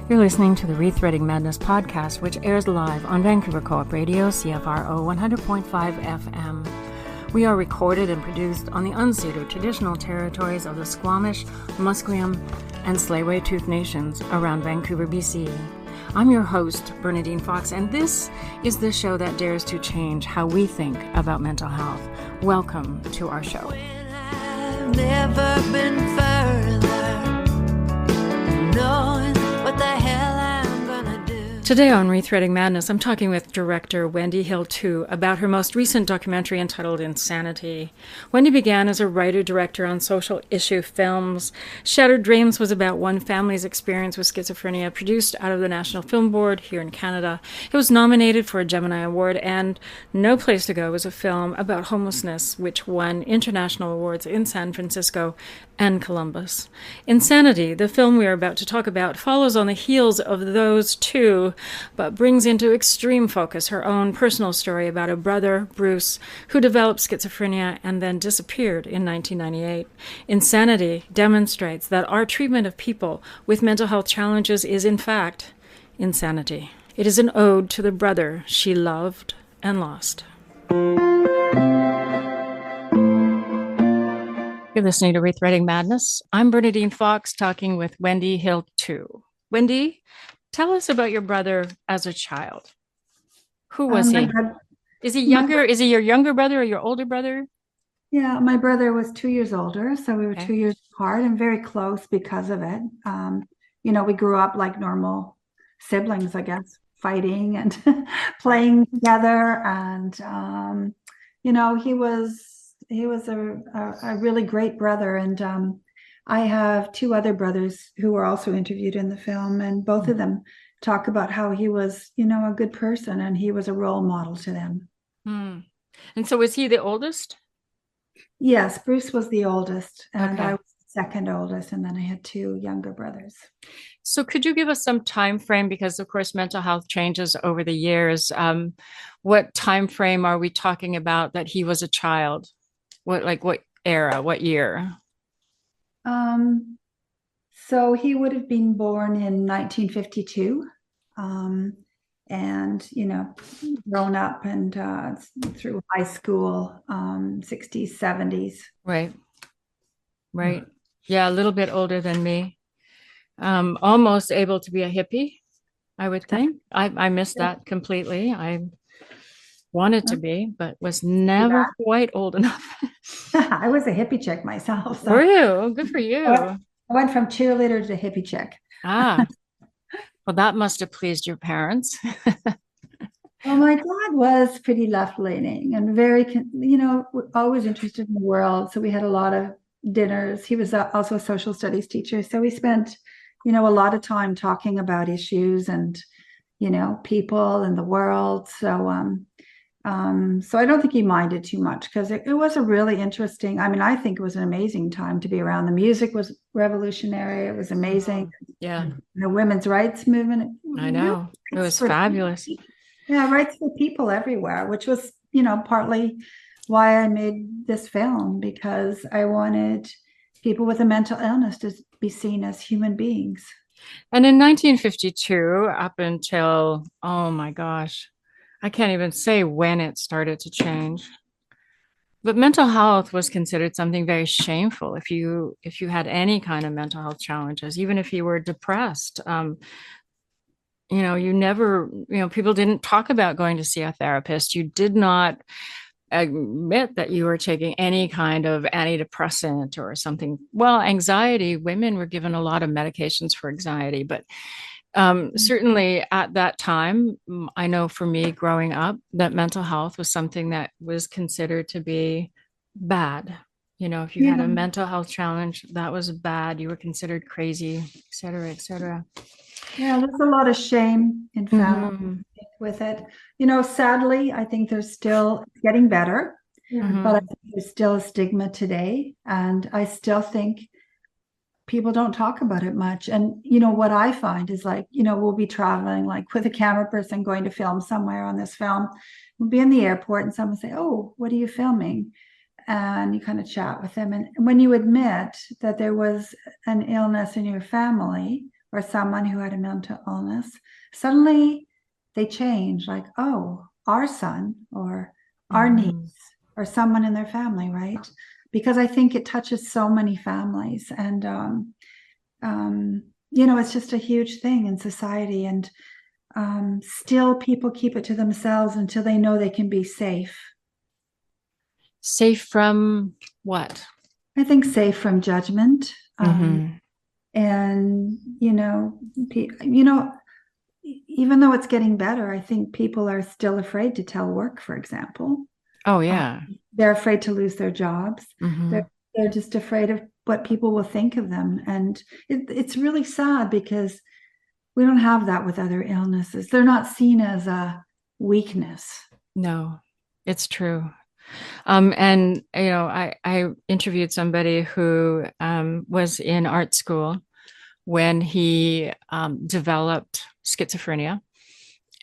You're listening to the Rethreading Madness podcast, which airs live on Vancouver Co-op Radio, CFRO 100.5 FM. We are recorded and produced on the unceded traditional territories of the Squamish, Musqueam, and Tsleil-Waututh nations around Vancouver, BC. I'm your host, Bernadine Fox, and this is the show that dares to change how we think about mental health. Welcome to our show. I've never been further, knowing what the hell I'm gonna do. Today on Rethreading Madness, I'm talking with director Wendy Hill-Tout about her most recent documentary entitled Insanity. Wendy began as a writer-director on social issue films. Shattered Dreams was about one family's experience with schizophrenia, produced out of the National Film Board here in Canada. It was nominated for a Gemini Award, and No Place to Go was a film about homelessness, which won international awards in San Francisco and Columbus. Insanity, the film we are about to talk about, follows on the heels of those two, but brings into extreme focus her own personal story about a brother, Bruce, who developed schizophrenia and then disappeared in 1998. Insanity demonstrates that our treatment of people with mental health challenges is, in fact, insanity. It is an ode to the brother she loved and lost. You're listening to Rethreading Madness. I'm Bernadine Fox, talking with Wendy Hill-Tout. Wendy, tell us about your brother as a child. Who was he? Is he younger? Is he your younger brother or your older brother? Yeah, my brother was 2 years older, so we were 2 years apart and very close because of it. We grew up like normal siblings, I guess, fighting and playing together. And, he was a really great brother. And I have two other brothers who were also interviewed in the film, and both of them talk about how he was, a good person and he was a role model to them. And so was he the oldest? Yes, Bruce was the oldest, and I was the second oldest, and then I had two younger brothers. So could you give us some time frame, because of course mental health changes over the years. What time frame are we talking about that he was a child? What era, what year? So he would have been born in 1952, and grown up and through high school, 60s, 70s. Right. Yeah, a little bit older than me. Almost able to be a hippie, I would think. I missed that completely. I wanted to be, but was never quite old enough. I was a hippie chick myself. So. Were you? Good for you. I went from cheerleader to hippie chick. Well, that must have pleased your parents. Well, my dad was pretty left-leaning and very, always interested in the world. So we had a lot of dinners. He was also a social studies teacher. So we spent, a lot of time talking about issues and, people and the world. So I don't think he minded too much, because it was a really interesting, I think it was an amazing time to be around. The music was revolutionary. It was amazing. Yeah. The women's rights movement. I know. It was fabulous. Yeah, rights for people everywhere, which was, partly why I made this film, because I wanted people with a mental illness to be seen as human beings. And in 1952, up until, oh my gosh, I can't even say when it started to change. But mental health was considered something very shameful. If you had any kind of mental health challenges, even if you were depressed, you never, people didn't talk about going to see a therapist. You did not admit that you were taking any kind of antidepressant or something. Well, anxiety, women were given a lot of medications for anxiety, but certainly at that time, I know for me growing up, that mental health was something that was considered to be bad. If you had a mental health challenge, that was bad. You were considered crazy, et cetera, et cetera. Yeah, there's a lot of shame in family with it. Sadly, I think there's still getting better, but I think there's still a stigma today. And I still think people don't talk about it much. And, what I find is we'll be traveling like with a camera person going to film somewhere on this film. We'll be in the airport and someone say, "Oh, what are you filming?" And you kind of chat with them. And when you admit that there was an illness in your family or someone who had a mental illness, suddenly they change, like, oh, our son or our niece or someone in their family, right? Because I think it touches so many families. And, it's just a huge thing in society. And still people keep it to themselves until they know they can be safe. Safe from what? I think safe from judgment. And, even though it's getting better, I think people are still afraid to tell work, for example. Oh, yeah. They're afraid to lose their jobs. They're just afraid of what people will think of them. And it's really sad because we don't have that with other illnesses. They're not seen as a weakness. No, it's true. And, I interviewed somebody who was in art school when he developed schizophrenia,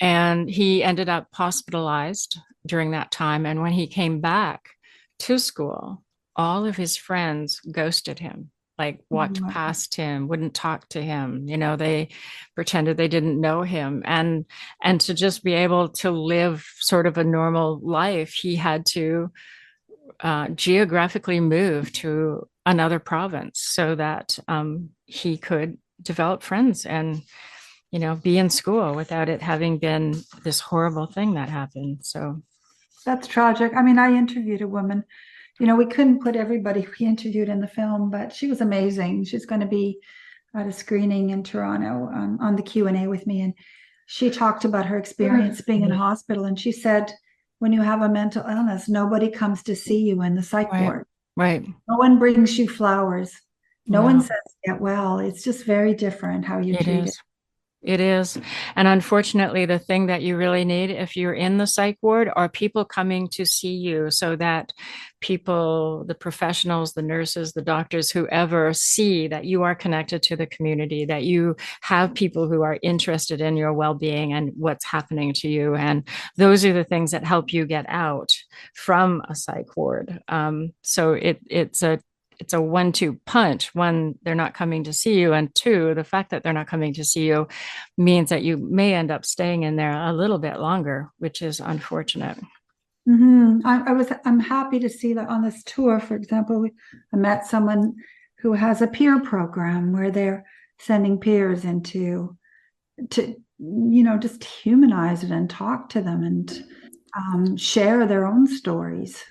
and he ended up hospitalized during that time. And when he came back to school, all of his friends ghosted him, like walked past him, wouldn't talk to him. They pretended they didn't know him. And to just be able to live sort of a normal life, he had to geographically move to another province so that he could develop friends and, be in school without it having been this horrible thing that happened. So that's tragic. I mean, I interviewed a woman, we couldn't put everybody we interviewed in the film, but she was amazing. She's going to be at a screening in Toronto on the Q&A with me. And she talked about her experience being in hospital. And she said, when you have a mental illness, nobody comes to see you in the psych ward. Right. No one brings you flowers. No one says get well. It's just very different how you're treated. It is. And unfortunately, the thing that you really need if you're in the psych ward are people coming to see you, so that people, the professionals, the nurses, the doctors, whoever, see that you are connected to the community, that you have people who are interested in your well-being and what's happening to you. And those are the things that help you get out from a psych ward. So it's a 1-2 punch. One, they're not coming to see you. And two, the fact that they're not coming to see you means that you may end up staying in there a little bit longer, which is unfortunate. I'm happy to see that on this tour, for example, I met someone who has a peer program where they're sending peers into to just humanize it and talk to them and share their own stories.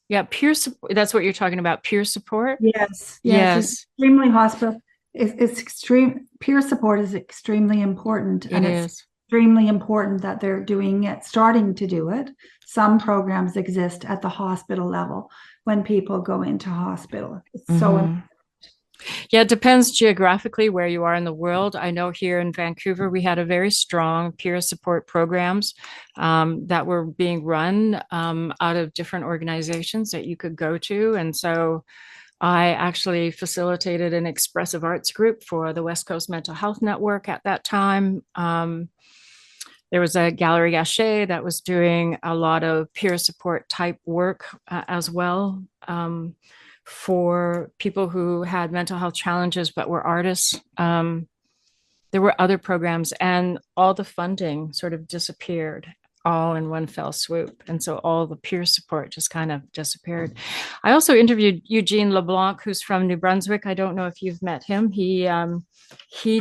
Yeah, peer support. That's what you're talking about, peer support? Yes. It's extremely hospital. It's extreme. Peer support is extremely important. It's extremely important that they're doing it, starting to do it. Some programs exist at the hospital level when people go into hospital. It's so important. Yeah, it depends geographically where you are in the world. I know here in Vancouver, we had a very strong peer support programs that were being run out of different organizations that you could go to. And so I actually facilitated an expressive arts group for the West Coast Mental Health Network at that time. There was a Gallery Gachet that was doing a lot of peer support type work as well. For people who had mental health challenges but were artists. There were other programs, and all the funding sort of disappeared all in one fell swoop. And so all the peer support just kind of disappeared. I also interviewed Eugene LeBlanc, who's from New Brunswick. I don't know if you've met him. He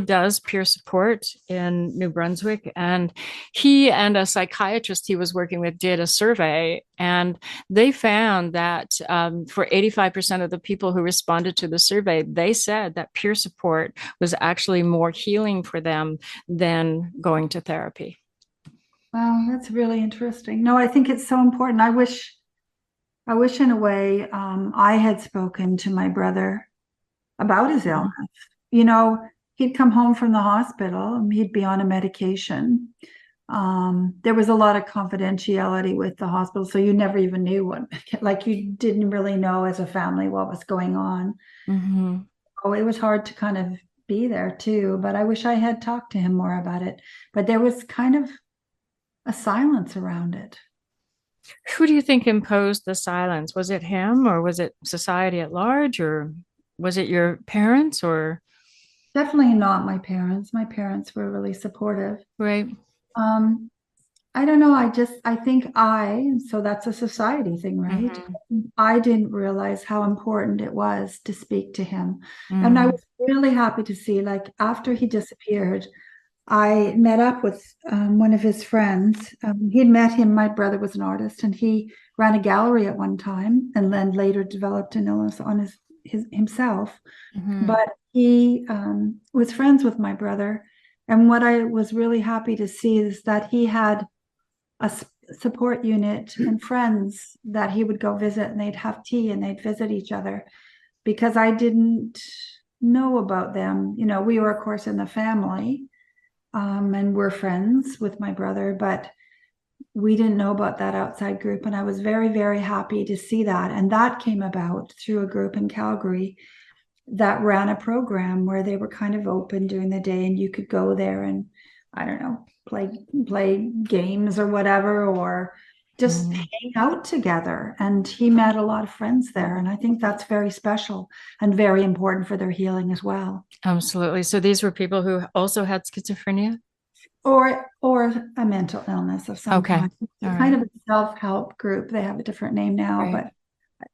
does peer support in New Brunswick, and he and a psychiatrist he was working with did a survey, and they found that for 85% of the people who responded to the survey, they said that peer support was actually more healing for them than going to therapy. Wow, that's really interesting. No, I think it's so important. I wish in a way I had spoken to my brother about his illness. He'd come home from the hospital and he'd be on a medication. There was a lot of confidentiality with the hospital, so you never even knew like you didn't really know as a family what was going on. Oh, it was hard to kind of be there too, but I wish I had talked to him more about it. But there was kind of a silence around it. Who do you think imposed the silence? Was it him, or was it society at large, or was it your parents, or? Definitely not my parents. My parents were really supportive. Right. Um, I don't know. I think so that's a society thing, right? I didn't realize how important it was to speak to him. And I Mm. was really happy to see, like, after he disappeared, I met up with one of his friends. He'd met him. My brother was an artist, and he ran a gallery at one time, and then later developed an illness on himself. But he was friends with my brother, and what I was really happy to see is that he had a support unit and friends that he would go visit, and they'd have tea and they'd visit each other, because I didn't know about them. You know, we were, of course, in the family, and we're friends with my brother, but we didn't know about that outside group. And I was very, very happy to see that. And that came about through a group in Calgary that ran a program where they were kind of open during the day, and you could go there and, I don't know, play games or whatever, or just hang out together. And he met a lot of friends there. And I think that's very special and very important for their healing as well. Absolutely. So these were people who also had schizophrenia? Or a mental illness of some Okay. kind. All Kind right. of a self-help group. They have a different name now, Right. but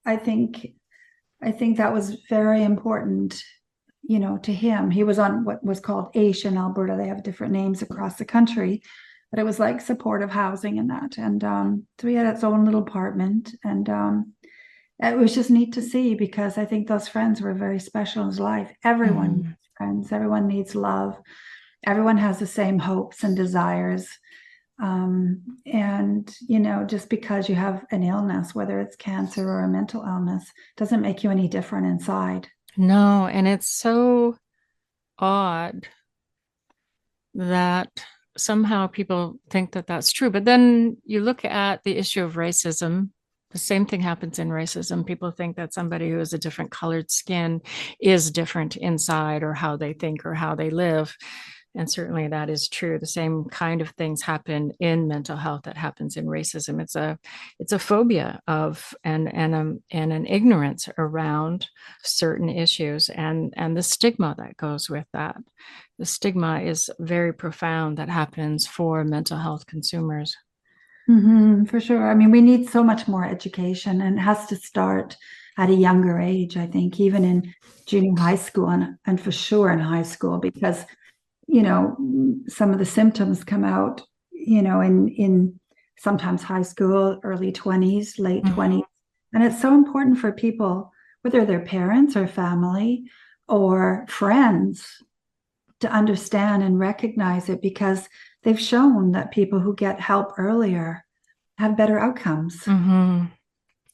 I think that was very important, you know, to him. He was on what was called AISH in Alberta. They have different names across the country, but it was like supportive housing and that. And so he had its own little apartment, and it was just neat to see, because I think those friends were very special in his life. Everyone needs friends. Everyone needs love. Everyone has the same hopes and desires. And, you know, just because you have an illness, whether it's cancer or a mental illness, doesn't make you any different inside. No, and it's so odd that somehow people think that that's true. But then you look at the issue of racism. The same thing happens in racism. People think that somebody who has a different colored skin is different inside, or how they think or how they live. And certainly that is true. The same kind of things happen in mental health that happens in racism. It's a phobia of and an ignorance around certain issues, and the stigma that goes with that. The stigma is very profound that happens for mental health consumers. For sure. I mean, we need so much more education, and it has to start at a younger age, I think, even in junior high school, and for sure in high school, because, you know, some of the symptoms come out, you know, in sometimes high school, early 20s, late 20s. And it's so important for people, whether they're parents or family or friends, to understand and recognize it, because they've shown that people who get help earlier have better outcomes.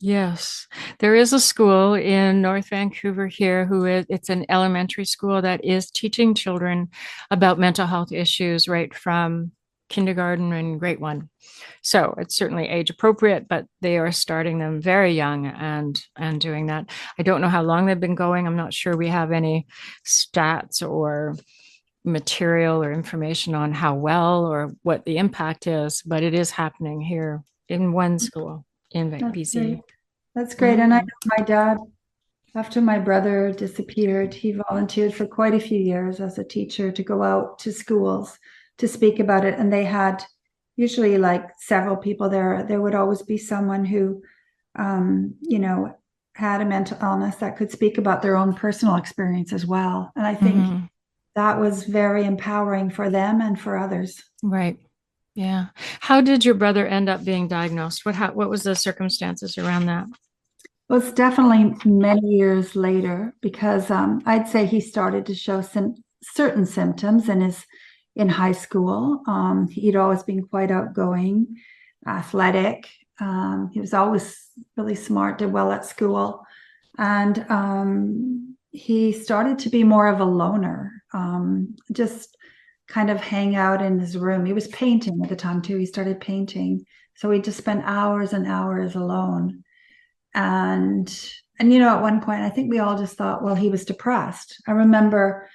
Yes, there is a school in North Vancouver here it's an elementary school that is teaching children about mental health issues right from kindergarten and grade 1. So it's certainly age appropriate, but they are starting them very young and doing that. I don't know how long they've been going. I'm not sure we have any stats or material or information on how well or what the impact is, but it is happening here in one school in BC. That's great. And I know my dad, after my brother disappeared, he volunteered for quite a few years as a teacher to go out to schools to speak about it. And they had usually like several people there. There would always be someone who, you know, had a mental illness that could speak about their own personal experience as well. And I think that was very empowering for them and for others. Right. Yeah. How did your brother end up being diagnosed? What was the circumstances around that? Well, it's definitely many years later, because I'd say he started to show certain symptoms in high school. He'd always been quite outgoing, athletic. He was always really smart, did well at school. And he started to be more of a loner, just kind of hang out in his room. He was painting at the time too. He started painting. So he just spent hours and hours alone. And you know, at one point, I think we all just thought, well, he was depressed. I remember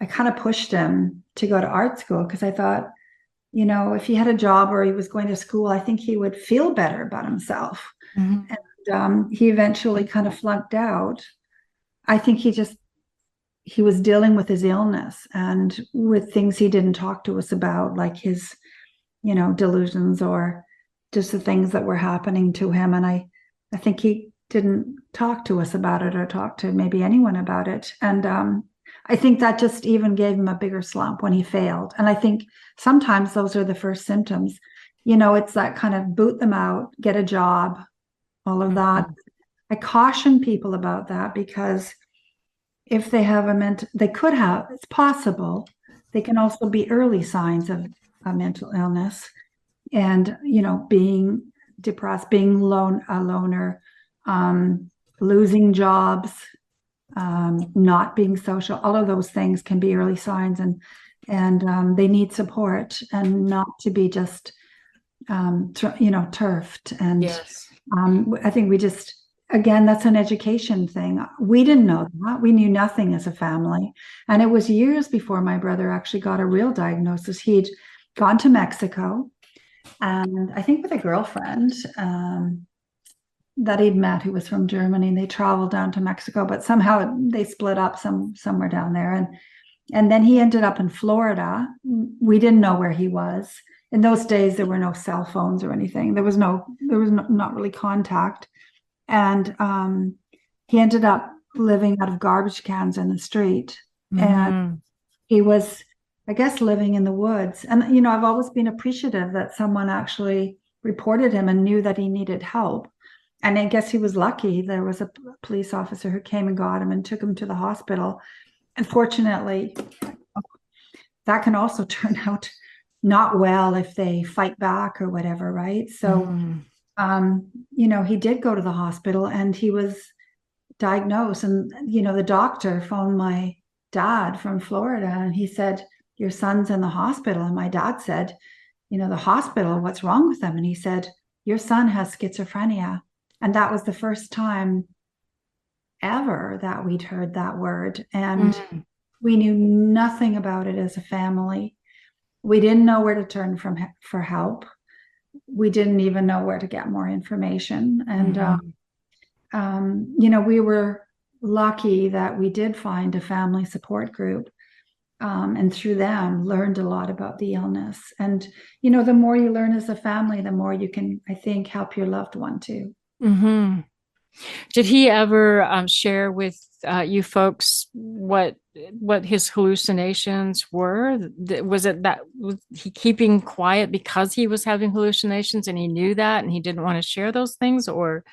I kind of pushed him to go to art school, because I thought, you know, if he had a job or he was going to school, I think he would feel better about himself. And he eventually kind of flunked out. I think he just, he was dealing with his illness and with things he didn't talk to us about, like his, delusions or just the things that were happening to him. And I think he didn't talk to us about it or talk to maybe anyone about it. And I think that just even gave him a bigger slump when he failed. And I think sometimes those are the first symptoms. It's that kind of boot them out, get a job, all of that. I caution people about that because if they have it's possible, they can also be early signs of a mental illness. And, being depressed, being a loner, losing jobs, not being social, all of those things can be early signs, and they need support and not to be just, turfed. And Yes. I think again, that's an education thing. We didn't know that. We knew nothing as a family. And it was years before my brother actually got a real diagnosis. He'd gone to Mexico, and I think with a girlfriend that he'd met who was from Germany, and they traveled down to Mexico, but somehow they split up somewhere down there. And then he ended up in Florida. We didn't know where he was. In those days, there were no cell phones or anything. There was not really contact. And he ended up living out of garbage cans in the street. And he was, I guess, living in the woods. And, I've always been appreciative that someone actually reported him and knew that he needed help. And I guess he was lucky. There was a police officer who came and got him and took him to the hospital. Unfortunately, that can also turn out not well if they fight back or whatever, right? So, he did go to the hospital and he was diagnosed. And, the doctor phoned my dad from Florida and he said, "Your son's in the hospital." And my dad said, "The hospital, what's wrong with them?" And he said, "Your son has schizophrenia." And that was the first time ever that we'd heard that word. And we knew nothing about it as a family. We didn't know where to turn for help. We didn't even know where to get more information. And, we were lucky that we did find a family support group. And through them, learned a lot about the illness. And, the more you learn as a family, the more you can, I think, help your loved one too. Mm-hmm. Did he ever share with you folks what his hallucinations were? Was he keeping quiet because he was having hallucinations and he knew that and he didn't want to share those things, or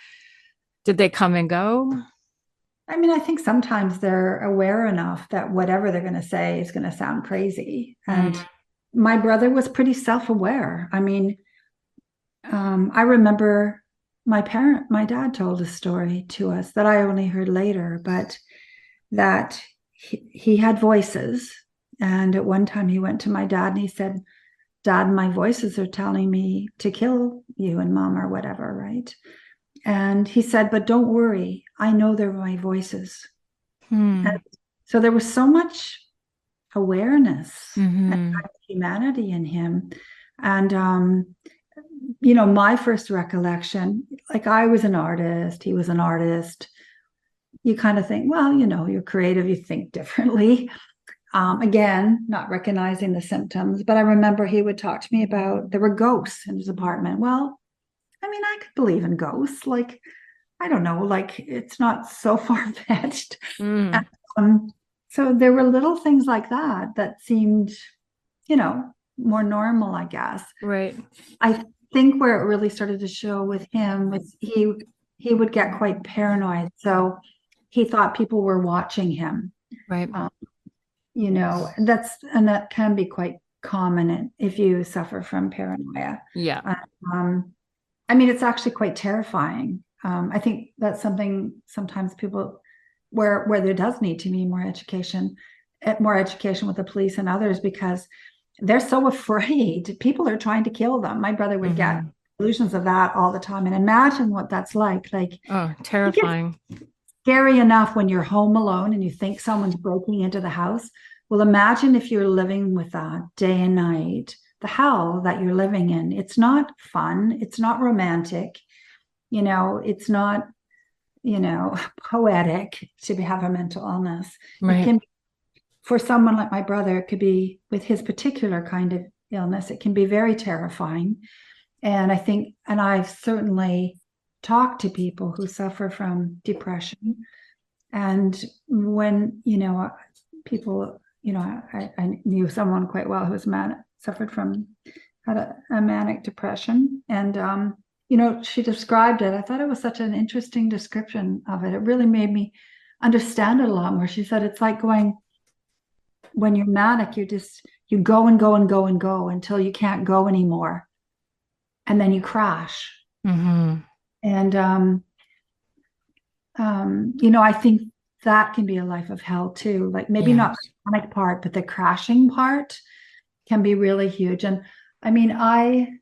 did they come and go? I mean, I think sometimes they're aware enough that whatever they're going to say is going to sound crazy. And my brother was pretty self-aware. I mean, I remember my dad told a story to us that I only heard later, but that he had voices. And at one time he went to my dad and he said, "Dad, my voices are telling me to kill you and Mom or whatever, right?" And he said, "But don't worry, I know they're my voices." And so there was so much awareness and humanity in him. And, my first recollection, like I was an artist, he was an artist. You kind of think, well, you're creative, you think differently. Again, not recognizing the symptoms, but I remember he would talk to me about there were ghosts in his apartment. Well, I mean, I could believe in ghosts. Like, I don't know, like it's not so far-fetched. So there were little things like that seemed, more normal, I guess. Right. I think where it really started to show with him was he would get quite paranoid. So he thought people were watching him. Right. That can be quite common if you suffer from paranoia. Yeah. I mean, it's actually quite terrifying. I think that's something sometimes people where there does need to be more education with the police and others, because they're so afraid. People are trying to kill them. My brother would get illusions of that all the time. And imagine what that's like. Oh, terrifying. Scary enough when you're home alone and you think someone's breaking into the house. Well, imagine if you're living with that day and night, the hell that you're living in. It's not fun. It's not romantic. It's not, poetic to have a mental illness. Right. It can be for someone like my brother, it could be with his particular kind of illness, it can be very terrifying. And I think, and I've certainly talked to people who suffer from depression. And when, people, I knew someone quite well who was had a manic depression. And, she described it. I thought it was such an interesting description of it. It really made me understand it a lot more. She said, it's like when you're manic, you go and go and go and go until you can't go anymore. And then you crash. Mm-hmm. And, I think that can be a life of hell too. Like maybe not the manic part, but the crashing part can be really huge. And I mean, I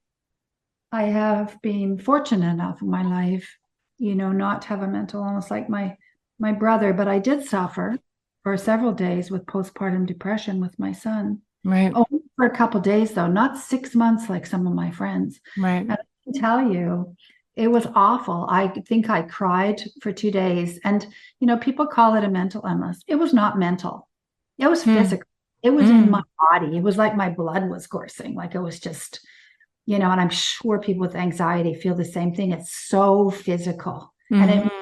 have been fortunate enough in my life, not to have a mental illness like my brother, but I did suffer for several days with postpartum depression with my son. Right. Only for a couple of days though, not 6 months like some of my friends. Right. And I can tell you, it was awful. I think I cried for 2 days. And, people call it a mental illness. It was not mental. It was physical. It was in my body. It was like my blood was coursing. Like it was just, and I'm sure people with anxiety feel the same thing. It's so physical. And it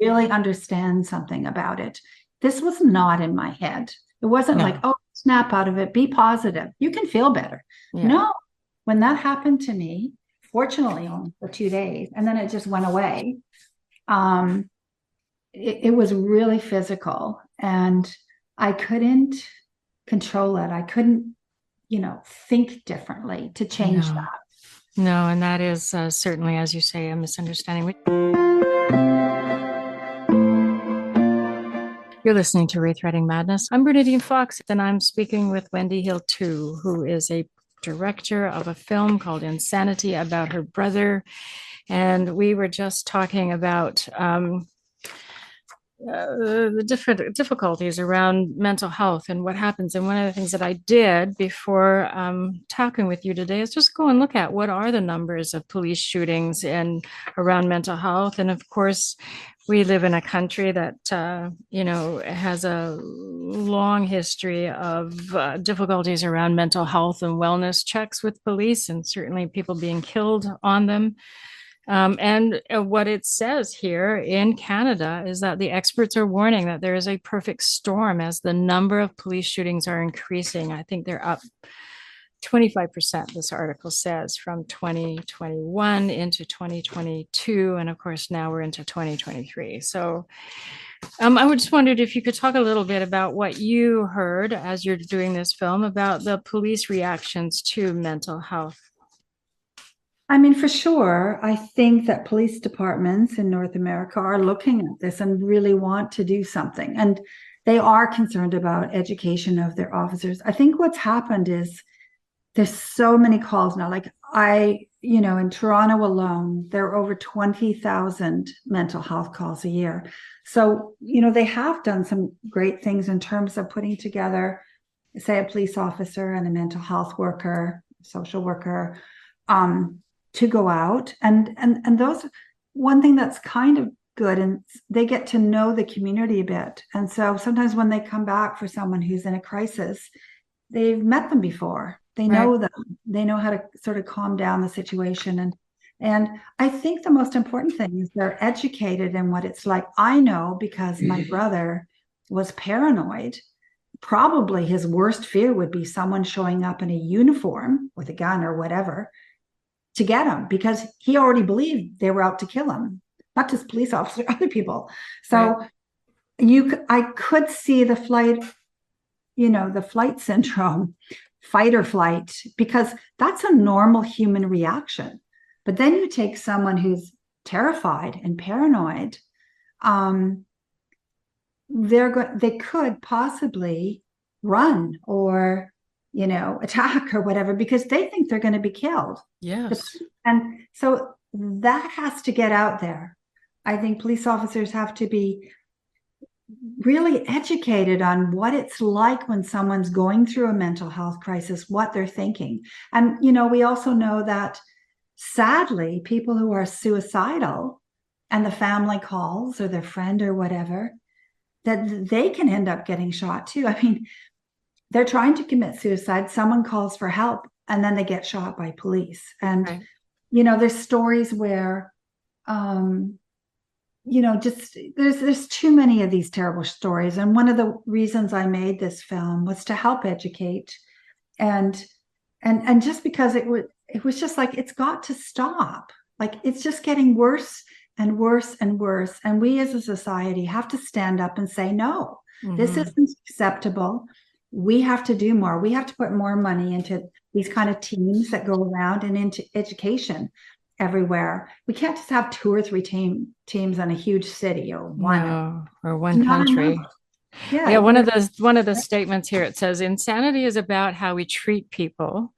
really understands something about it. This was not in my head. It wasn't like, oh, snap out of it, be positive. You can feel better. Yeah. No, when that happened to me, fortunately only for 2 days, and then it just went away. It was really physical, and I couldn't control it. I couldn't, think differently to change that. No, and that is certainly, as you say, a misunderstanding. You're listening to Rethreading Madness. I'm Bernadine Fox, and I'm speaking with Wendy Hill-Tout, who is a director of a film called Insanity about her brother. And we were just talking about the different difficulties around mental health and what happens. And one of the things that I did before talking with you today is just go and look at what are the numbers of police shootings and around mental health. And of course, we live in a country that, has a long history of difficulties around mental health and wellness checks with police, and certainly people being killed on them. And what it says here in Canada is that the experts are warning that there is a perfect storm as the number of police shootings are increasing. I think they're up 25%, this article says, from 2021 into 2022. And of course, now we're into 2023. So I just wondered if you could talk a little bit about what you heard as you're doing this film about the police reactions to mental health. I mean, for sure, I think that police departments in North America are looking at this and really want to do something. And they are concerned about education of their officers. I think what's happened is there's so many calls now. Like in Toronto alone, there are over 20,000 mental health calls a year. So, they have done some great things in terms of putting together, say, a police officer and a mental health worker, social worker, to go out. And those, one thing that's kind of good, and they get to know the community a bit. And so sometimes when they come back for someone who's in a crisis, they've met them before. They know them. They know how to sort of calm down the situation. And I think the most important thing is they're educated in what it's like. I know because my brother was paranoid. Probably his worst fear would be someone showing up in a uniform with a gun or whatever to get him, because he already believed they were out to kill him, not just police officers, other people. So I could see the flight syndrome, fight or flight, because that's a normal human reaction. But then you take someone who's terrified and paranoid, they could possibly run or, attack or whatever, because they think they're going to be killed. Yes. And so that has to get out there. I think police officers have to be really educated on what it's like when someone's going through a mental health crisis, what they're thinking. And, we also know that sadly, people who are suicidal and the family calls or their friend or whatever, that they can end up getting shot too. I mean, they're trying to commit suicide. Someone calls for help and then they get shot by police. And, Right. There's stories where, just there's too many of these terrible stories. And one of the reasons I made this film was to help educate, and just because it was just like, it's got to stop. Like, it's just getting worse and worse and worse. And we as a society have to stand up and say, no, this isn't acceptable. We have to do more. We have to put more money into these kind of teams that go around and into education everywhere. We can't just have 2 or 3 teams in a huge city or one country. Yeah, one of the statements here, it says insanity is about how we treat people.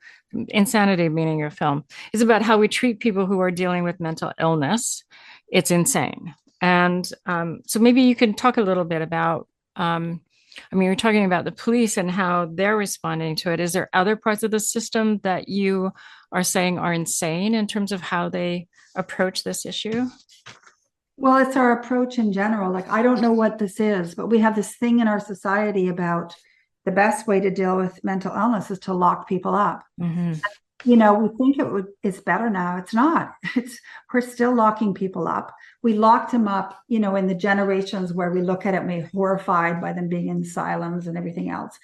Insanity, meaning your film, is about how we treat people who are dealing with mental illness. It's insane. And so maybe you can talk a little bit about, you're talking about the police and how they're responding to it. Is there other parts of the system that you are saying are insane in terms of how they approach this issue? Well, it's our approach in general. Like, I don't know what this is, but we have this thing in our society about the best way to deal with mental illness is to lock people up. Mm-hmm. We think it's better now. It's not. We're still locking people up. We locked them up, in the generations where we look at it and we're horrified by them being in asylums and everything else.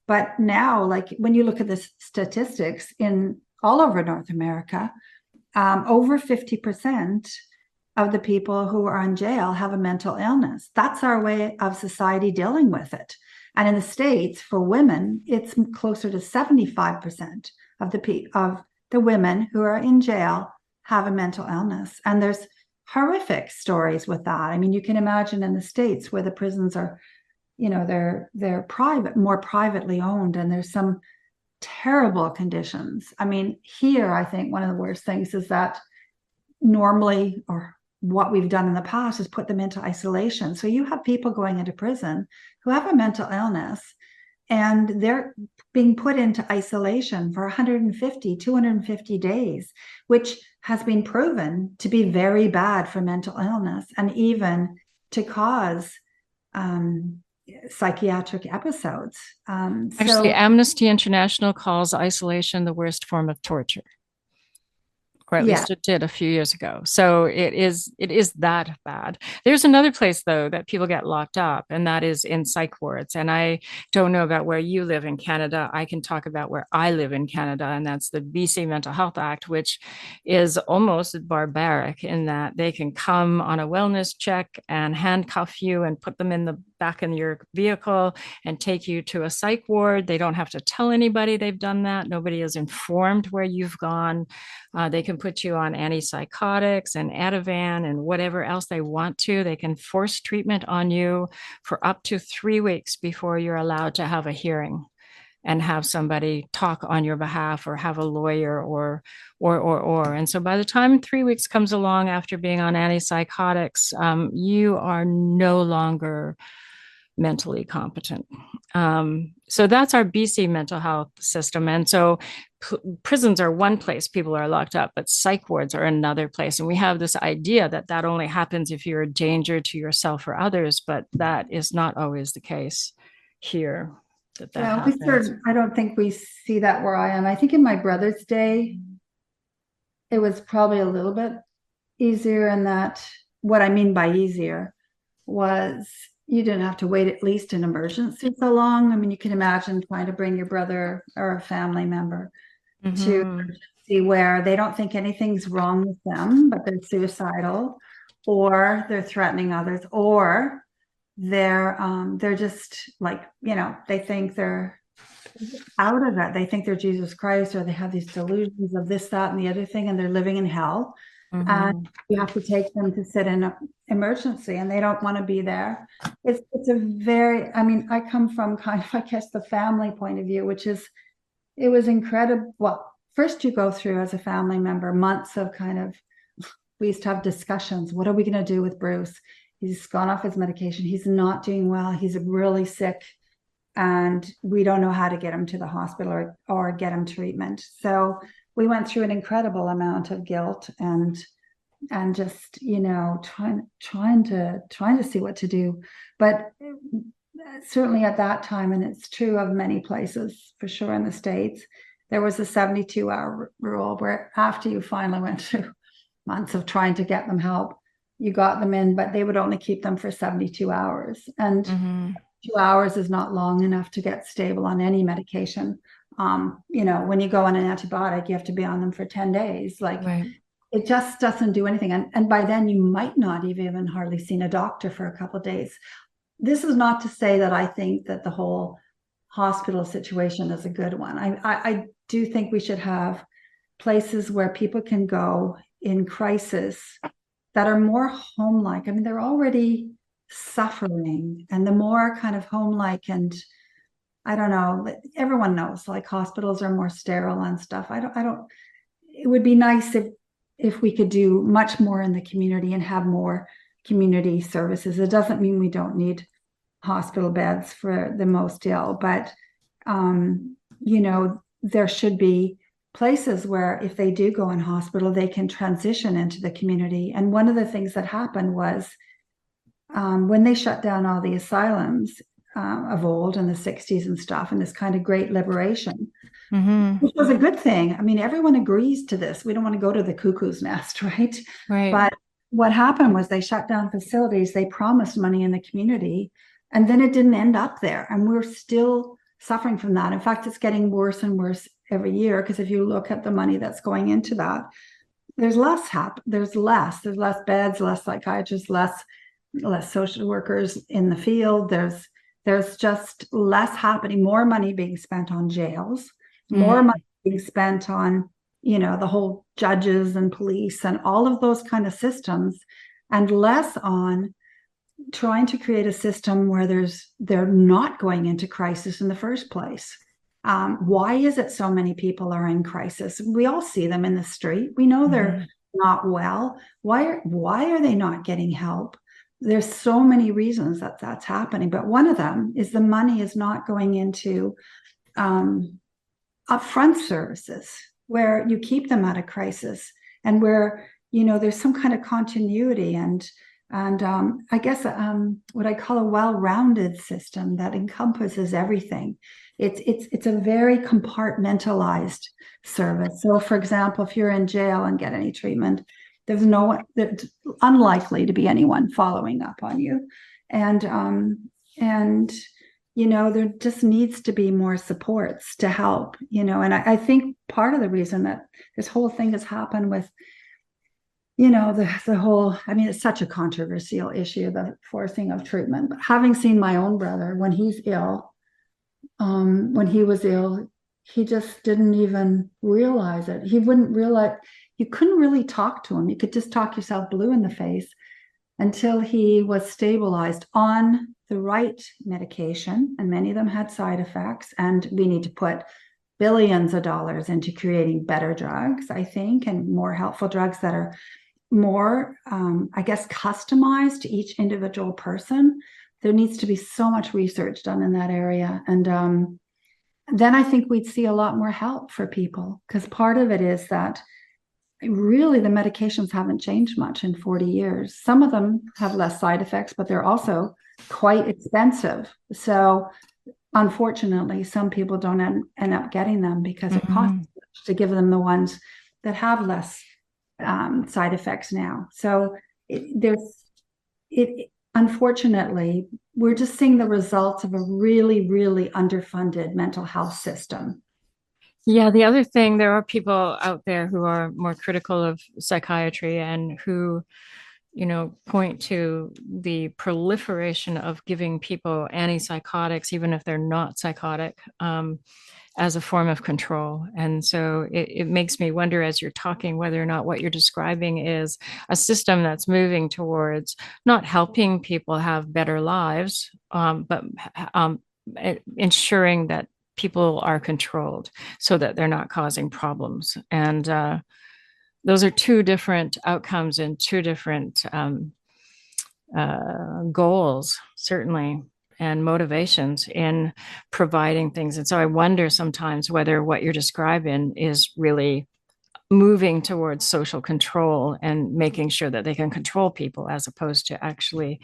But now, like, when you look at the statistics in all over North America, over 50% of the people who are in jail have a mental illness. That's our way of society dealing with it. And in the States, for women, it's closer to 75% of the women who are in jail have a mental illness. And there's horrific stories with that. I mean, you can imagine in the States where the prisons are, they're private, more privately owned, and there's some terrible conditions. I mean, here, I think one of the worst things is that normally, or what we've done in the past, is put them into isolation. So you have people going into prison who have a mental illness, and they're being put into isolation for 150, 250 days, which has been proven to be very bad for mental illness and even to cause psychiatric episodes. Actually, Amnesty International calls isolation the worst form of torture. Or at least it did a few years ago. So it is that bad. There's another place, though, that people get locked up, and that is in psych wards. And I don't know about where you live in Canada. I can talk about where I live in Canada, and that's the BC Mental Health Act, which is almost barbaric in that they can come on a wellness check and handcuff you and put them in the back in your vehicle and take you to a psych ward. They don't have to tell anybody they've done that. Nobody is informed where you've gone. They can put you on antipsychotics and Ativan and whatever else they want to. They can force treatment on you for up to 3 weeks before you're allowed to have a hearing and have somebody talk on your behalf or have a lawyer or. And so by the time 3 weeks comes along after being on antipsychotics, you are no longer mentally competent. So that's our BC mental health system. And so prisons are one place people are locked up, but psych wards are another place. And we have this idea that only happens if you're a danger to yourself or others, but that is not always the case here. I don't think we see that where I am. I think in my brother's day, it was probably a little bit easier in that what I mean by easier was you didn't have to wait at least an emergency so long. I mean, you can imagine trying to bring your brother or a family member to emergency where they don't think anything's wrong with them, but they're suicidal or they're threatening others, or they're just like, they think they're out of it. They think they're Jesus Christ, or they have these delusions of this, that, and the other thing, and they're living in hell. And you have to take them to sit in an emergency, and they don't want to be there. It's a very, I come from kind of, I guess, the family point of view, which is, it was incredible. Well, first you go through as a family member months of kind of, we used to have discussions. What are we going to do with Bruce? He's gone off his medication. He's not doing well. He's really sick, and we don't know how to get him to the hospital or get him treatment. So we went through an incredible amount of guilt and just, trying to see what to do. But certainly at that time, and it's true of many places for sure in the States, there was a 72-hour rule where after you finally went through months of trying to get them help, you got them in, but they would only keep them for 72 hours. And 2 hours is not long enough to get stable on any medication. When you go on an antibiotic, you have to be on them for 10 days. Like, Right. it just doesn't do anything. And by then you might not have even hardly seen a doctor for a couple of days. This is not to say that I think that the whole hospital situation is a good one. I do think we should have places where people can go in crisis that are more home-like. I mean, they're already suffering, and the more kind of home-like, and I don't know, everyone knows like hospitals are more sterile and stuff. It would be nice if we could do much more in the community and have more community services. It doesn't mean we don't need hospital beds for the most ill, but there should be places where if they do go in hospital, they can transition into the community. And one of the things that happened was when they shut down all the asylums of old in the 60s and stuff, and this kind of great liberation, which was a good thing. I mean, everyone agrees to this. We don't want to go to the cuckoo's nest, right? Right. But what happened was they shut down facilities, they promised money in the community, and then it didn't end up there. And we're still suffering from that. In fact, it's getting worse and worse every year, because if you look at the money that's going into that, there's less beds, less psychiatrists, less social workers in the field. There's just less happening, more money being spent on jails, more money being spent on, the whole judges and police and all of those kind of systems, and less on trying to create a system where they're not going into crisis in the first place. Why is it so many people are in crisis? We all see them in the street. We know they're not well. Why are they not getting help? There's so many reasons that's happening, but one of them is the money is not going into upfront services where you keep them out of crisis, and where there's some kind of continuity and I guess what I call a well-rounded system that encompasses everything. It's a very compartmentalized service. So, for example, if you're in jail and get any treatment, there's unlikely to be anyone following up on you, and there just needs to be more supports to help. And I think part of the reason that this whole thing has happened with the whole, I mean, it's such a controversial issue, the forcing of treatment. But having seen my own brother when he was ill, he just didn't even realize it. He wouldn't realize, you couldn't really talk to him. You could just talk yourself blue in the face until he was stabilized on the right medication. And many of them had side effects. And we need to put billions of dollars into creating better drugs, I think, and more helpful drugs that are more, customized to each individual person. There needs to be so much research done in that area. And then I think we'd see a lot more help for people, because part of it is that really the medications haven't changed much in 40 years. Some of them have less side effects, but they're also quite expensive. So unfortunately, some people don't end up getting them because it costs much to give them the ones that have less side effects now. So unfortunately, we're just seeing the results of a really, really underfunded mental health system. Yeah, the other thing, there are people out there who are more critical of psychiatry and who, point to the proliferation of giving people antipsychotics, even if they're not psychotic, as a form of control. And so it makes me wonder, as you're talking, whether or not what you're describing is a system that's moving towards not helping people have better lives, but ensuring that people are controlled so that they're not causing problems. And those are two different outcomes and two different goals, certainly, and motivations in providing things. And so I wonder sometimes whether what you're describing is really moving towards social control and making sure that they can control people, as opposed to actually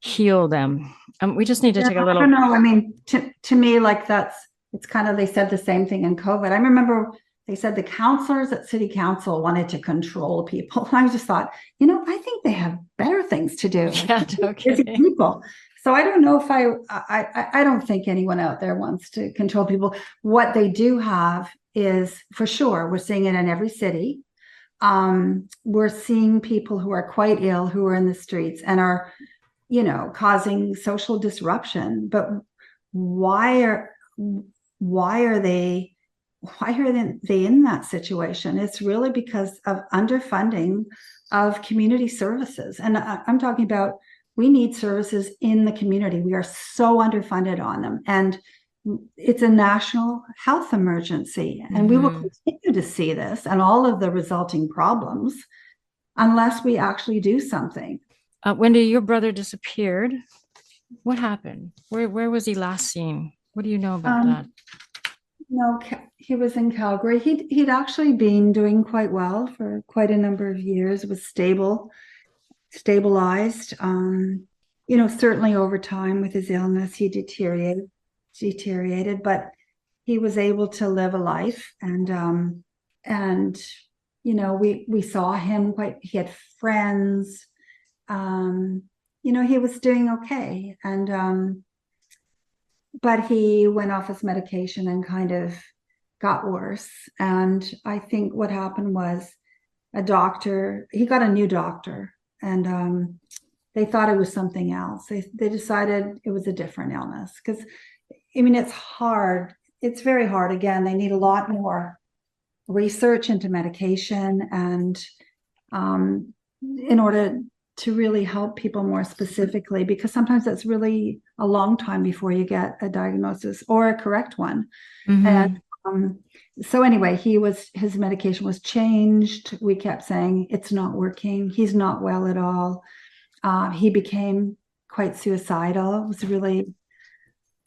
heal them. We just need to Yeah, take a I little. don't know. I mean, to me, like it's kind of, they said the same thing in COVID. I remember they said the counselors at city council wanted to control people. I just thought, I think they have better things to do. Yeah, no Busy kidding. people. So I don't know if I don't think anyone out there wants to control people. What they do have is, for sure, we're seeing it in every city. We're seeing people who are quite ill, who are in the streets and are, causing social disruption. But why are they in that situation? It's really because of underfunding of community services. And I'm talking about, we need services in the community. We are so underfunded on them. And it's a national health emergency. And we will continue to see this and all of the resulting problems unless we actually do something. Wendy, your brother disappeared. What happened? Where was he last seen? What do you know about that? No, he was in Calgary. He'd actually been doing quite well for quite a number of years. Was stabilized. Certainly over time with his illness, he deteriorated, but he was able to live a life. And we saw him he had friends. He was doing okay. And but he went off his medication and kind of got worse. And I think what happened was he got a new doctor, and they thought it was something else. They decided it was a different illness. Because, it's hard. It's very hard. Again, they need a lot more research into medication and in order to really help people more specifically, because sometimes that's really a long time before you get a diagnosis or a correct one. And so anyway, his medication was changed. We kept saying it's not working. He's not well at all. He became quite suicidal. It was really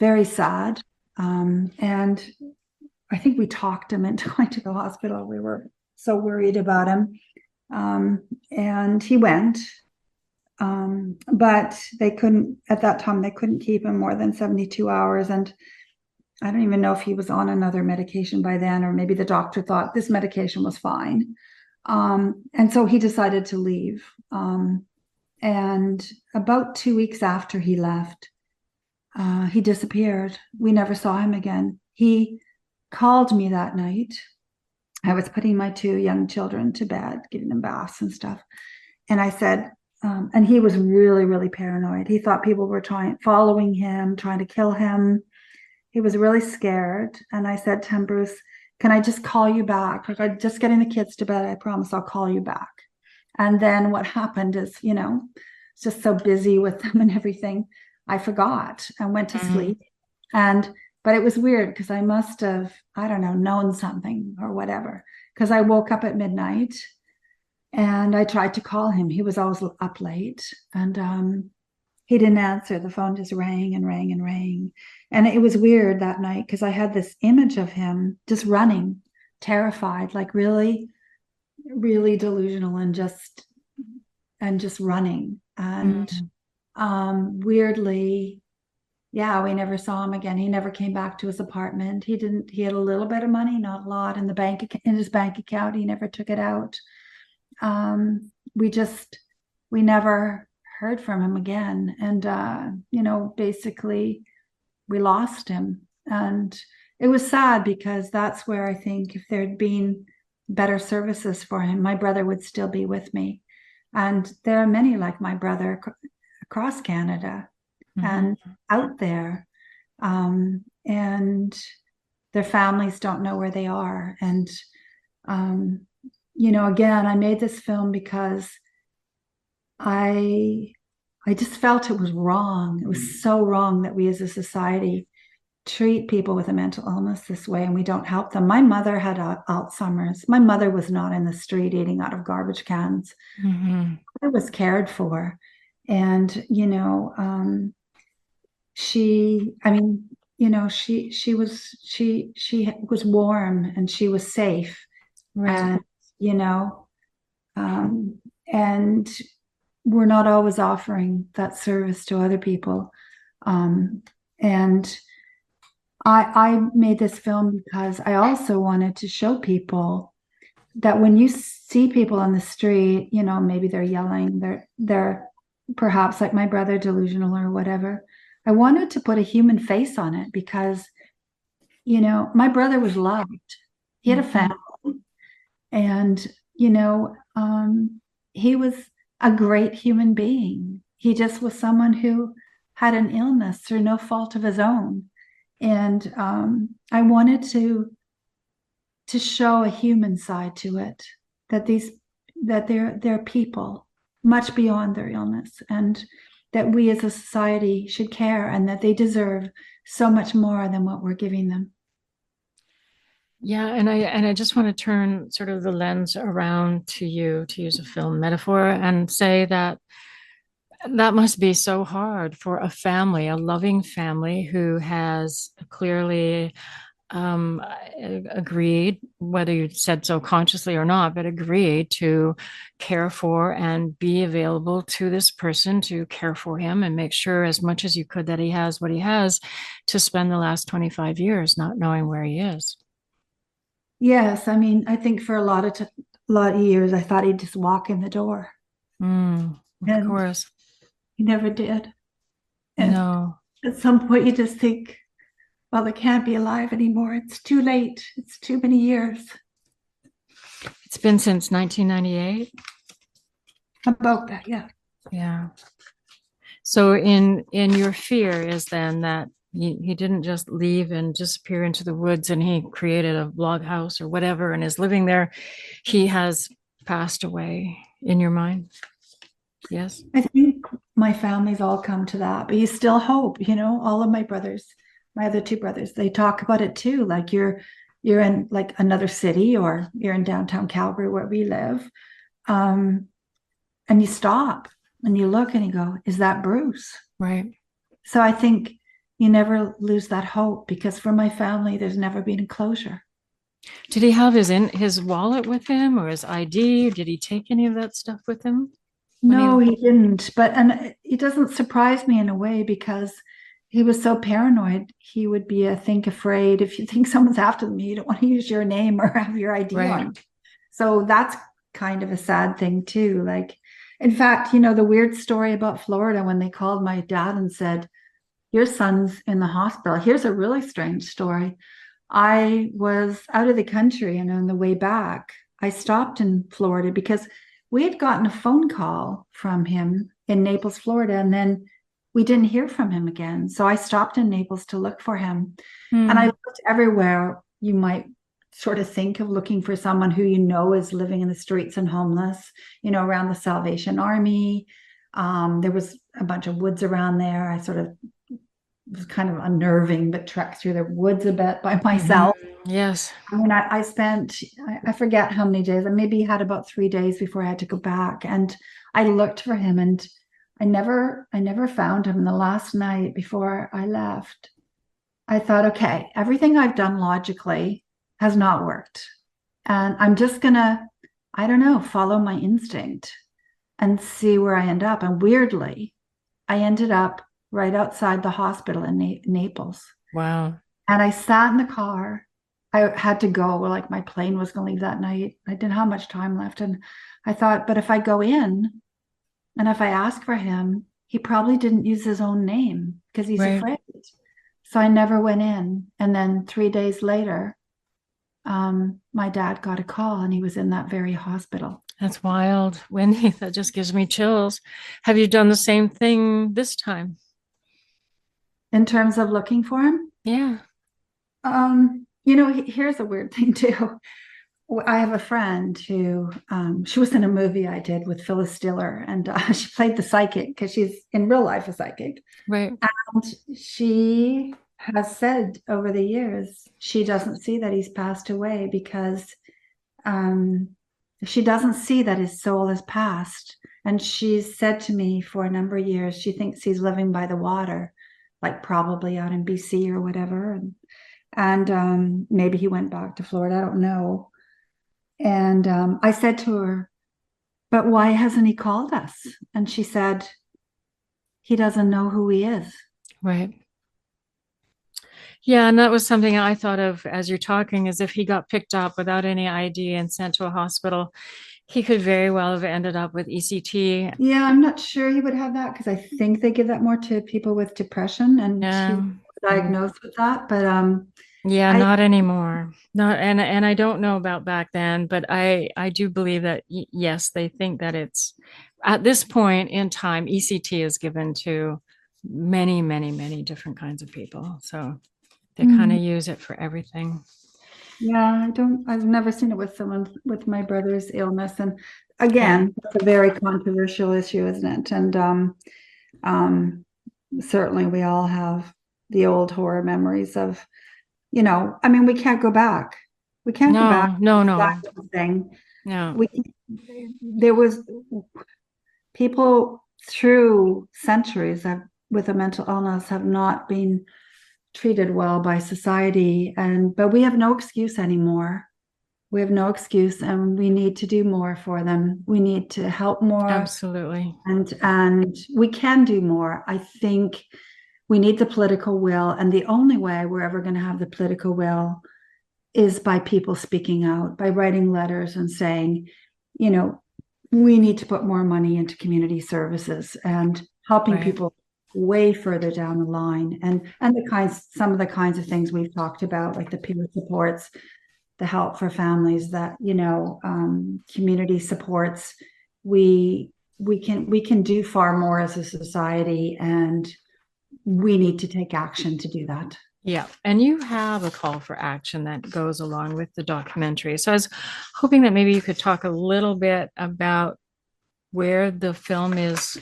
very sad. And I think we talked him into going to the hospital. We were so worried about him. And he went. But at that time, they couldn't keep him more than 72 hours. And I don't even know if he was on another medication by then, or maybe the doctor thought this medication was fine. And so he decided to leave. And about 2 weeks after he left, he disappeared. We never saw him again. He called me that night. I was putting my 2 young children to bed, giving them baths and stuff. And I said, and he was really, really paranoid. He thought people were following him, trying to kill him. He was really scared. And I said to him, Bruce, can I just call you back? Like, I'm just getting the kids to bed. I promise I'll call you back. And then what happened is, just so busy with them and everything, I forgot and went to sleep. But it was weird because I must have, I don't know, known something or whatever, because I woke up at midnight and I tried to call him. He was always up late, and he didn't answer. The phone just rang and rang and rang. And it was weird that night because I had this image of him just running, terrified, like really, really delusional, and just running. And weirdly, yeah, we never saw him again. He never came back to his apartment. He had a little bit of money, not a lot, in his bank account. He never took it out. We never heard from him again. And, basically we lost him. And it was sad because that's where I think if there'd been better services for him, my brother would still be with me. And there are many like my brother across Canada and out there. And their families don't know where they are. And, again, I made this film because I just felt it was wrong. It was so wrong that we as a society treat people with a mental illness this way and we don't help them. My mother had Alzheimer's. My mother was not in the street eating out of garbage cans. I was cared for. And, she was warm and she was safe. Right. And, and we're not always offering that service to other people. And I made this film because I also wanted to show people that when you see people on the street, you know, maybe they're yelling, they're perhaps like my brother, delusional or whatever. I wanted to put a human face on it because, you know, my brother was loved. He had a family, and, you know, he was a great human being. He just was someone who had an illness through no fault of his own. And I wanted to show a human side to it, that they're people much beyond their illness, and that we as a society should care, and that they deserve so much more than what we're giving them. Yeah, and I just want to turn sort of the lens around to you, to use a film metaphor, and say that that must be so hard for a family, a loving family who has clearly agreed, whether you said so consciously or not, but agreed to care for and be available to this person, to care for him and make sure as much as you could that he has what he has, to spend the last 25 years not knowing where he is. Yes, I mean, I think for a lot of years, I thought he'd just walk in the door, Of and course. he never did. And No. at some point, you just think, well, they can't be alive anymore. It's too late. It's too many years. It's been since 1998. About that, yeah. Yeah. So in your fear is then that he didn't just leave and disappear into the woods and he created a log house or whatever and is living there. He has passed away in your mind. Yes. I think my family's all come to that, but you still hope, you know, all of my brothers, my other two brothers, they talk about it too. Like you're in like another city, or you're in downtown Calgary where we live. And you stop and you look and you go, is that Bruce? Right. So I think you never lose that hope, because for my family, there's never been a closure. Did he have his wallet with him or his ID? Did he take any of that stuff with him? No, he didn't. And it doesn't surprise me in a way, because he was so paranoid. He would be, I think, afraid if you think someone's after them, you don't want to use your name or have your ID Right. on. So that's kind of a sad thing too. Like, in fact, you know, the weird story about Florida, when they called my dad and said, your son's in the hospital. Here's a really strange story. I was out of the country, and on the way back, I stopped in Florida because we had gotten a phone call from him in Naples, Florida, and then we didn't hear from him again. So I stopped in Naples to look for him. And I looked everywhere you might sort of think of looking for someone who you know is living in the streets and homeless, you know, around the Salvation Army. There was a bunch of woods around there. I sort of was kind of unnerving, but trekked through the woods a bit by myself. Yes. I mean, I spent, I forget how many days. I maybe had about 3 days before I had to go back. And I looked for him, and I never found him. The last night before I left, I thought, okay, everything I've done logically has not worked. And I'm just gonna, I don't know, follow my instinct and see where I end up. And weirdly, I ended up right outside the hospital in Naples. Wow. And I sat in the car. I had to go, like my plane was going to leave that night. I didn't have much time left. And I thought, but if I go in and if I ask for him, he probably didn't use his own name because he's Right. afraid. So I never went in. And then 3 days later, my dad got a call, and he was in that very hospital. That's wild. Wendy, that just gives me chills. Have you done the same thing this time? In terms of looking for him, Yeah. you know, here's a weird thing too. I have a friend who, she was in a movie I did with Phyllis Diller, and she played the psychic because she's in real life a psychic. Right. And she has said over the years, she doesn't see that he's passed away because she doesn't see that his soul has passed. And she's said to me for a number of years, she thinks he's living by the water, like probably out in BC or whatever. And maybe he went back to Florida. I don't know. And I said to her, but why hasn't he called us? And she said, he doesn't know who he is. Right. Yeah, and that was something I thought of as you're talking, as if he got picked up without any ID and sent to a hospital, he could very well have ended up with ECT. Yeah, I'm not sure he would have that because I think they give that more to people with depression, and he was Yeah. diagnosed with that. But Yeah, I not anymore. Not and I don't know about back then, but I do believe that yes, they think that it's at this point in time, ECT is given to many, many, many different kinds of people. So they kind of use it for everything. Yeah, I've never seen it with someone with my brother's illness. And Yeah. again, it's a very controversial issue, isn't it? And um, certainly we all have the old horror memories of, I mean, we can't go back. We can't go back. No, no, That no, thing. no. We, there was people through centuries with a mental illness have not been treated well by society, but we have no excuse anymore. We have no excuse, and we need to do more for them. We need to help more, Absolutely. and we can do more. I think we need the political will, and the only way we're ever going to have the political will is by people speaking out, by writing letters and saying, we need to put more money into community services and helping Right. people way further down the line, and some of the kinds of things we've talked about, like the peer supports, the help for families, that community supports. We can do far more as a society, and we need to take action to do that. Yeah. And you have a call for action that goes along with the documentary. So I was hoping that maybe you could talk a little bit about where the film is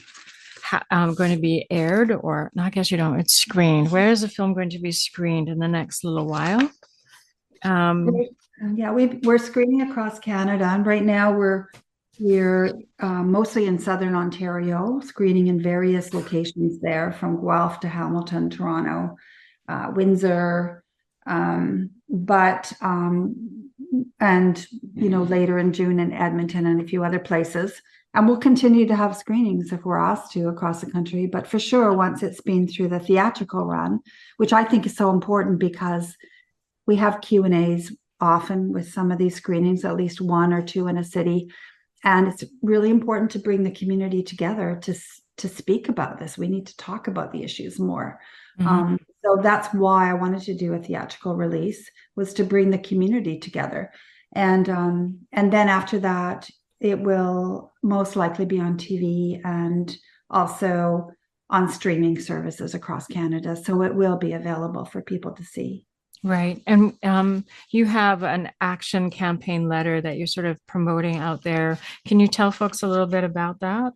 going to be aired, or no, I guess you don't, it's screened. Where is the film going to be screened in the next little while? Yeah, we're screening across Canada, and right now we're mostly in Southern Ontario, screening in various locations there, from Guelph to Hamilton, Toronto, Windsor, but and later in June in Edmonton and a few other places. And we'll continue to have screenings if we're asked to across the country. But for sure, once it's been through the theatrical run, which I think is so important, because we have Q&As often with some of these screenings, at least one or two in a city. And it's really important to bring the community together to speak about this. We need to talk about the issues more. So that's why I wanted to do a theatrical release, was to bring the community together. And then after that, it will most likely be on TV and also on streaming services across Canada. So it will be available for people to see. Right. And you have an action campaign letter that you're sort of promoting out there. Can you tell folks a little bit about that?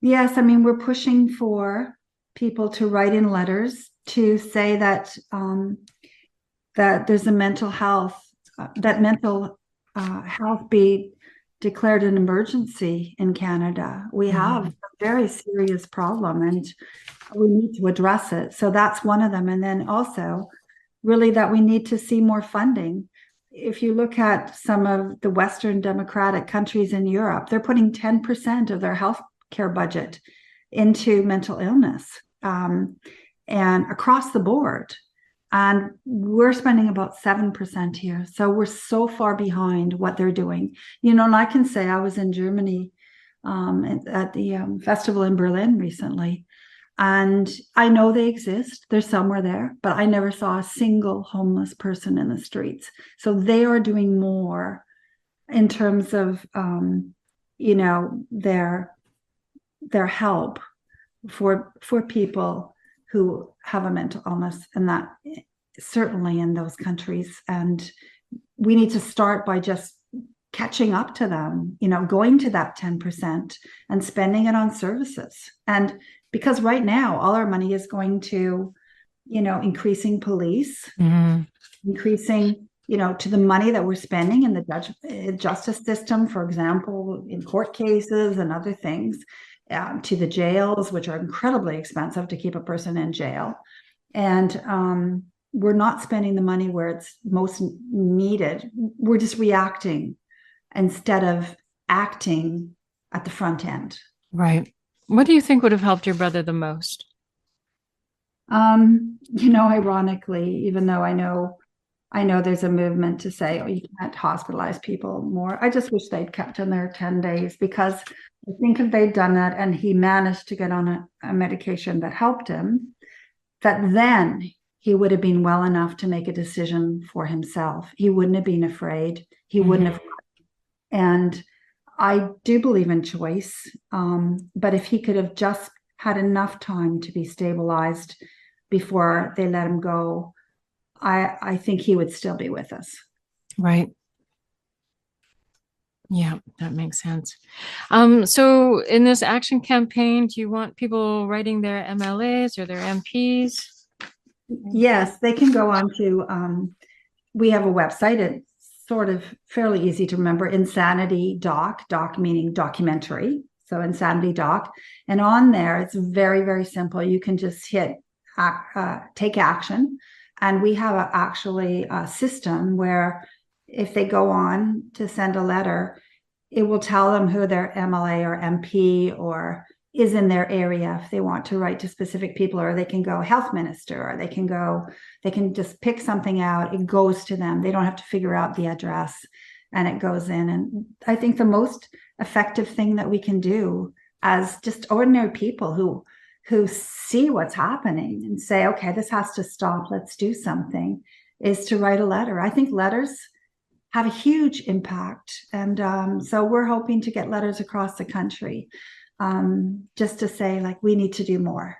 Yes, I mean, we're pushing for people to write in letters to say that that there's a mental health be declared an emergency in Canada. We have a very serious problem, and we need to address it. So that's one of them. And then also, really, that we need to see more funding. If you look at some of the Western democratic countries in Europe, they're putting 10% of their healthcare budget into mental illness, and across the board. And we're spending about 7% here. So we're so far behind what they're doing. And I can say I was in Germany at the festival in Berlin recently. And I know they exist. They're somewhere there, but I never saw a single homeless person in the streets. So they are doing more in terms of, their help for people who have a mental illness, and that certainly in those countries. And we need to start by just catching up to them, going to that 10% and spending it on services. And because right now all our money is going to, increasing police, increasing, to the money that we're spending in the justice system, for example, in court cases and other things, to the jails, which are incredibly expensive to keep a person in jail. And we're not spending the money where it's most needed. We're just reacting instead of acting at the front end. Right. What do you think would have helped your brother the most? Ironically, even though I know there's a movement to say, oh, you can't hospitalize people more. I just wish they'd kept him there 10 days, because I think if they'd done that and he managed to get on a medication that helped him, that then he would have been well enough to make a decision for himself. He wouldn't have been afraid. He wouldn't have. And I do believe in choice. But if he could have just had enough time to be stabilized before they let him go, I think he would still be with us. Right. Yeah, that makes sense. So in this action campaign, do you want people writing their MLAs or their MPs? Yes, they can go on to, we have a website. It's sort of fairly easy to remember, Insanity Doc meaning documentary. So Insanity Doc. And on there, it's very, very simple. You can just hit take action. And we have actually a system where if they go on to send a letter, it will tell them who their MLA or MP or is in their area if they want to write to specific people, or they can go health minister, or they can just pick something out. It goes to them. They don't have to figure out the address, and it goes in. And I think the most effective thing that we can do as just ordinary people who see what's happening and say, okay, this has to stop, let's do something, is to write a letter. I think letters have a huge impact. And so we're hoping to get letters across the country, just to say, like, we need to do more.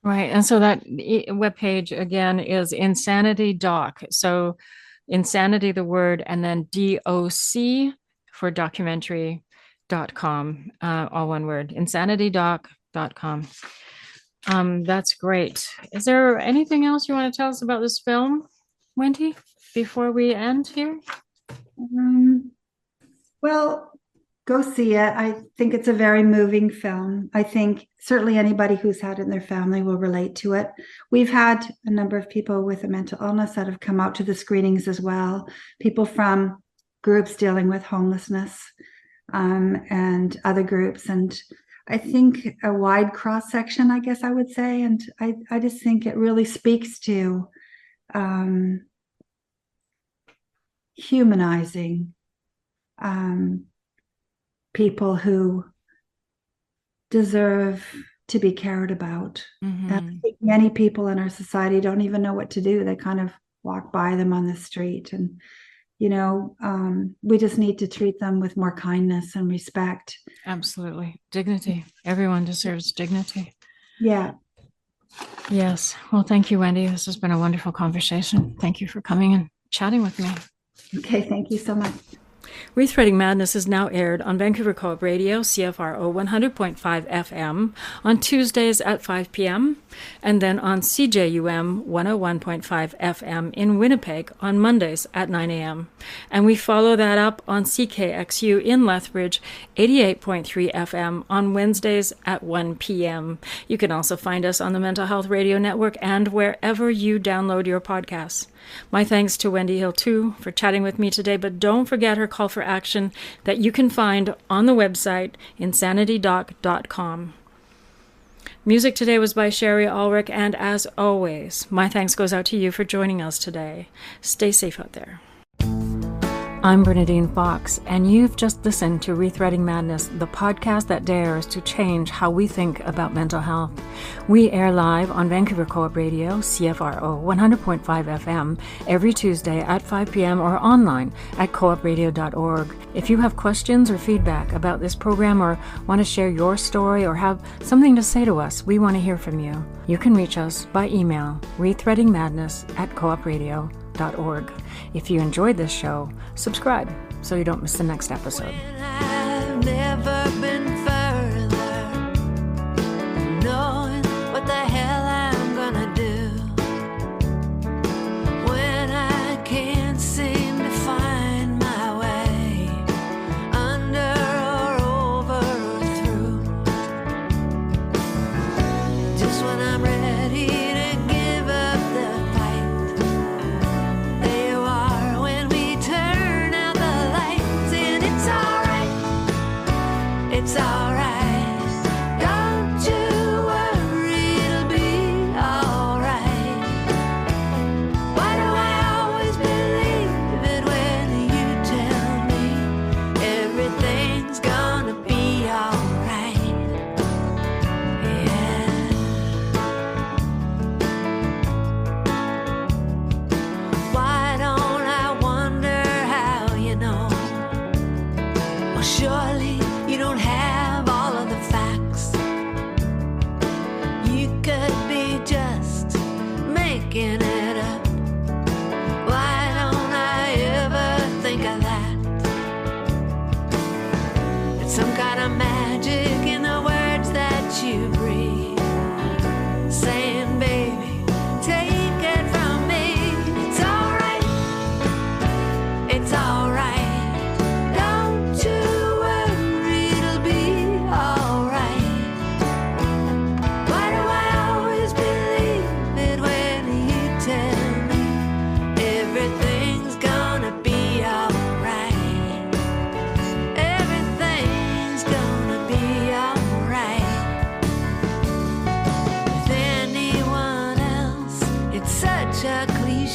Right. And so that webpage again is Insanity Doc. So Insanity, the word, and then DOC for documentary.com, all one word, insanitydoc.com. That's great. Is there anything else you want to tell us about this film, Wendy, before we end here? Well, go see it. I think it's a very moving film. I think certainly anybody who's had it in their family will relate to it. We've had a number of people with a mental illness that have come out to the screenings as well. People from groups dealing with homelessness, and other groups. And I think a wide cross section, I guess I would say. And I just think it really speaks to humanizing people who deserve to be cared about. And I think many people in our society don't even know what to do. They kind of walk by them on the street, and we just need to treat them with more kindness and respect. Absolutely. Dignity. Everyone deserves dignity. Yeah. Yes. Well, thank you, Wendy. This has been a wonderful conversation. Thank you for coming and chatting with me. Okay. Thank you so much. Rethreading Madness is now aired on Vancouver Co-op Radio, CFRO 100.5 FM, on Tuesdays at 5 p.m., and then on CJUM 101.5 FM in Winnipeg on Mondays at 9 a.m. And we follow that up on CKXU in Lethbridge, 88.3 FM on Wednesdays at 1 p.m. You can also find us on the Mental Health Radio Network and wherever you download your podcasts. My thanks to Wendy Hill-Tout for chatting with me today, but don't forget her call for action that you can find on the website insanitydoc.com. Music today was by Sherry Ulrich, and as always, my thanks goes out to you for joining us today. Stay safe out there. I'm Bernadine Fox, and you've just listened to Rethreading Madness, the podcast that dares to change how we think about mental health. We air live on Vancouver Co-op Radio, CFRO 100.5 FM, every Tuesday at 5 p.m. or online at coopradio.org. If you have questions or feedback about this program, or want to share your story, or have something to say to us, we want to hear from you. You can reach us by email, rethreadingmadness@coopradio.org. If you enjoyed this show, subscribe so you don't miss the next episode. I've never been further, knowing what the hell I'm gonna do when I can't seem to find my way under or over or through. Just when I'm ready to give up the fight, there you are when we turn out the lights, and it's alright.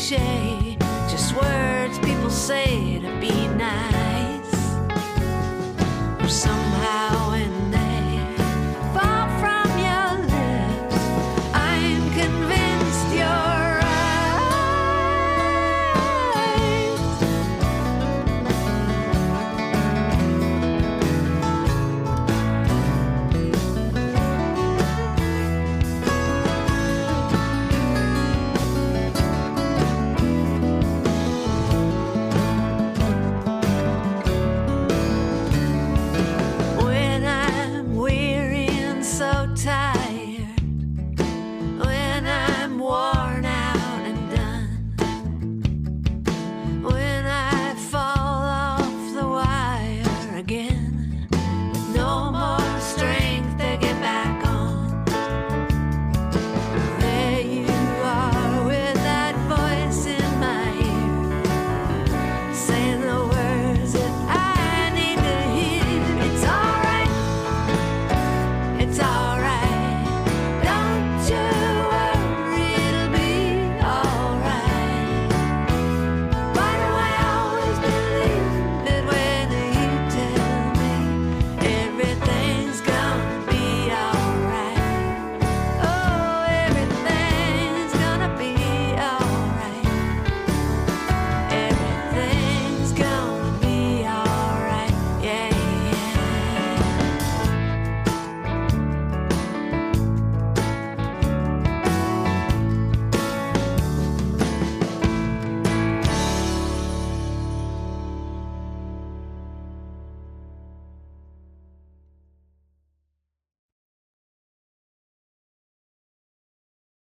cliche.